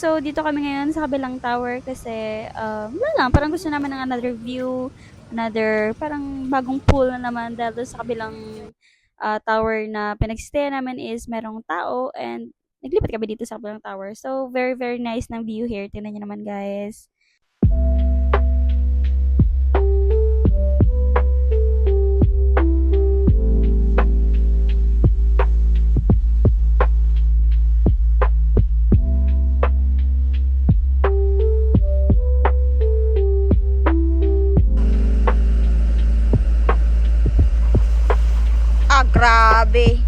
So dito kami ngayon sa kabilang tower kasi wala lang, parang gusto naman ng another view, another parang bagong pool na naman dahil doon sa kabilang tower na pinag-stay namin is merong tao and naglipat kami dito sa kabilang tower. So very very nice ng view here. Tingnan niyo naman guys. Ah, grabe.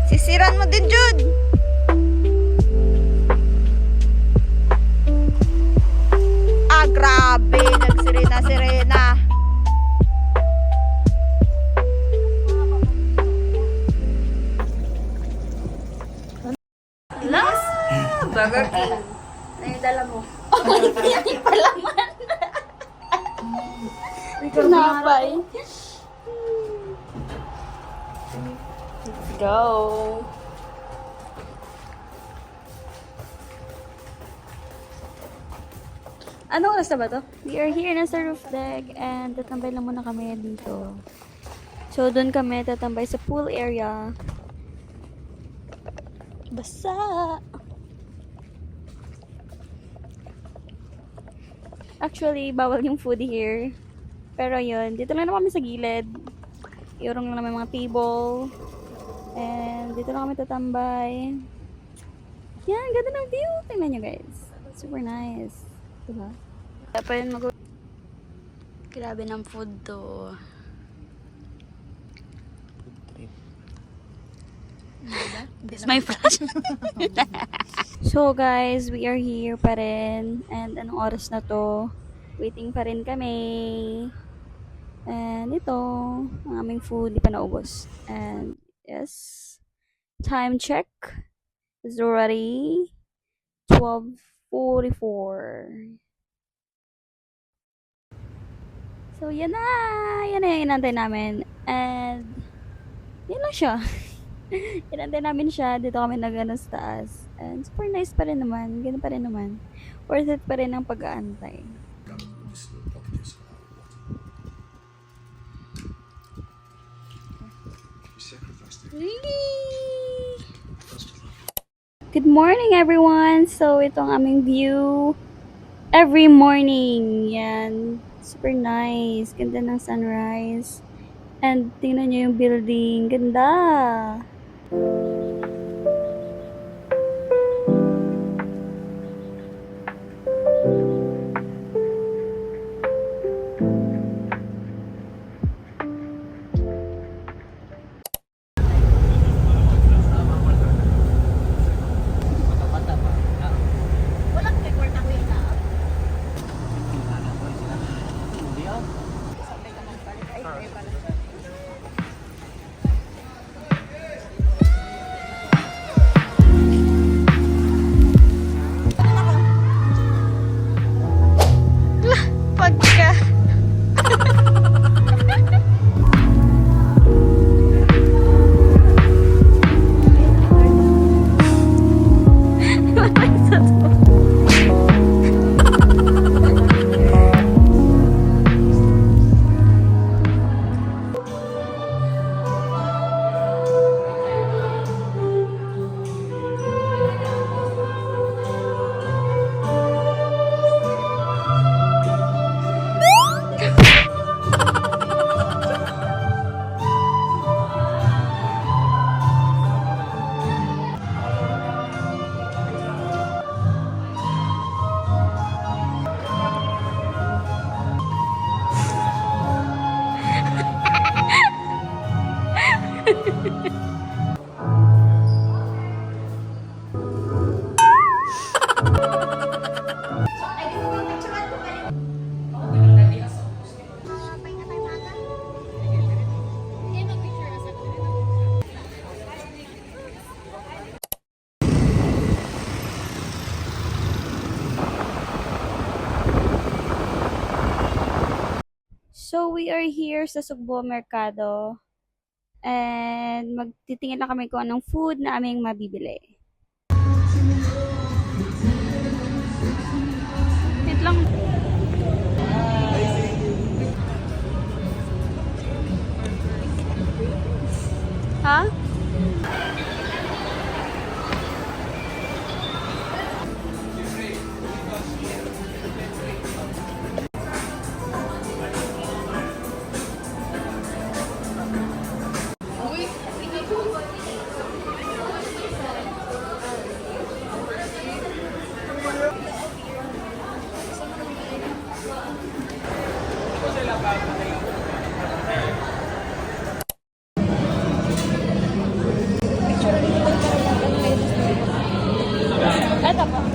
Sisiran mo din, Jude. Ah, grabe. Nagsirena-sirena. Yes! Burger King. Ano yung dala mo? Oh, yan pala man. Tinapay. Let's go. Anong oras na ba to? We are here na sa roof deck and tatambay lang muna kami dito. So, doon kami tatambay sa pool area. Basa! Actually, bawal yung food here. Pero yun, dito lang naman kami sa gilid. Iurong lang naman mga table. And dito lang kami tatambay. Yan, ganda ng view. Tingnan nyo guys. Super nice. Diba? Pa yun grabe ng food to. This my flash. So guys, we are here pa rin. And anong oras na to? Waiting pa rin kami. And ito, ang aming food, di pa naubos. And yes, time check is already 12:44. So yan na yung inantay namin. And yan lang siya. Inantay namin siya. Dito kami nag-ano sa taas. And super nice pa rin naman. Ganun pa rin naman. Worth it pa rin ang pag-aantay. Good morning everyone! So ito ang aming view every morning. Yan. Super nice. Ganda ng sunrise. And tingnan nyo yung building. Ganda! Pagka. So we are here sa Sugbo Mercado. And magtitingin lang kami kung anong food na aming mabibili.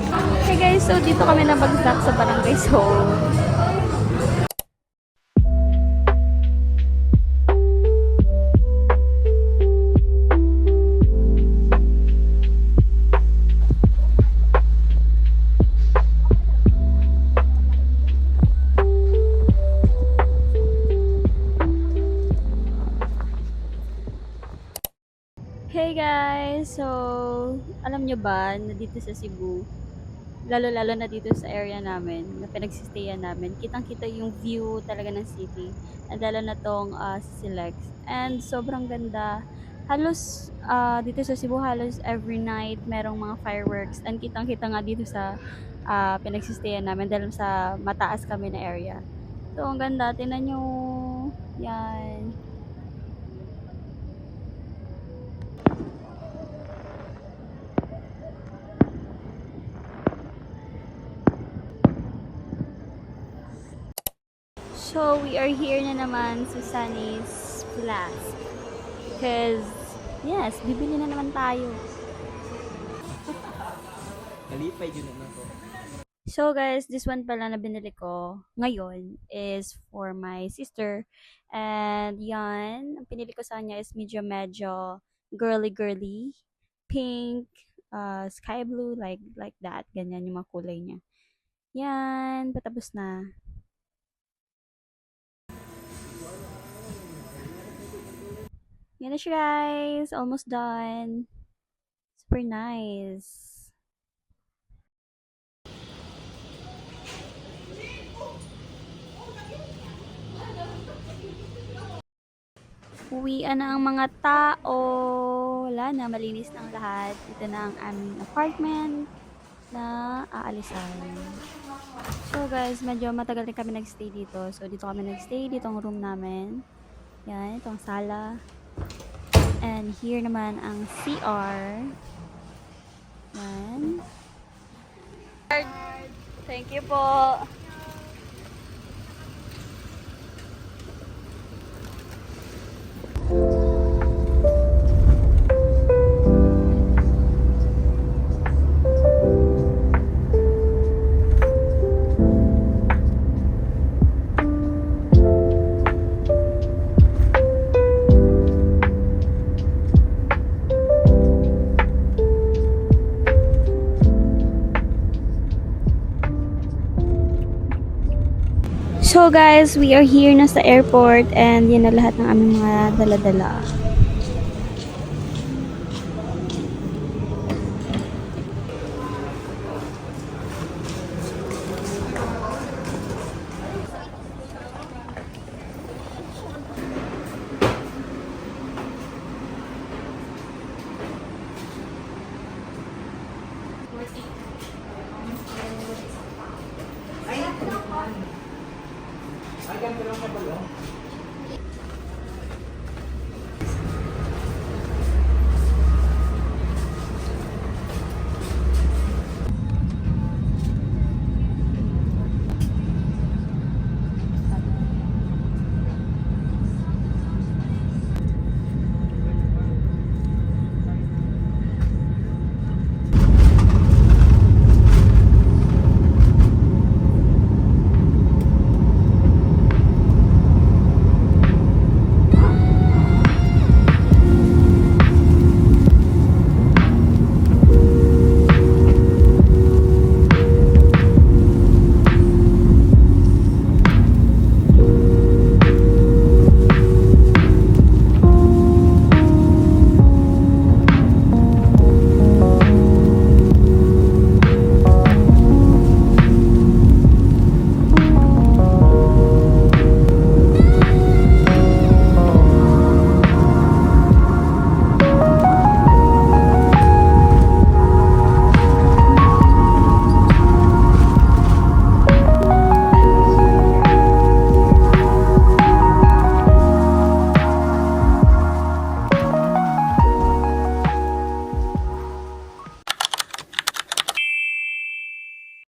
Hey guys, so dito kami nabagsak sa Barangay Soul. Hey guys! So, alam nyo ba na dito sa Cebu, lalo-lalo na dito sa area namin, na pinagsistayan namin, kitang-kita yung view talaga ng city. Lalo na tong Silex. And sobrang ganda. Halos dito sa Cebu, halos every night merong mga fireworks. And kitang-kita nga dito sa pinagsistayan namin dahil sa mataas kami na area. So, ang ganda. Tingnan nyo. Yan. So, we are here na naman sa Sunny's Flask. Because, yes, bibili na naman tayo. Kalipay yun naman ko. So, guys, this one pala na binili ko ngayon is for my sister. And, yan, ang pinili ko sa kanya is medyo girly-girly. Pink, sky blue, like that. Ganyan yung mga kulay niya. Yan, patapos na. Yan na siya guys. Almost done. Super nice. Uwian na ang mga tao. Wala na. Malinis na ang lahat. Ito na ang aming apartment na aalisan. So guys, medyo matagal din kami nagstay dito. So dito kami nagstay. Dito ang room namin. Yan. Itong sala. And here naman ang CR. Yan. Thank you po. So guys, we are here na sa airport and yan na lahat ng aming mga dala-dala. Ay, ganito lang sa balong.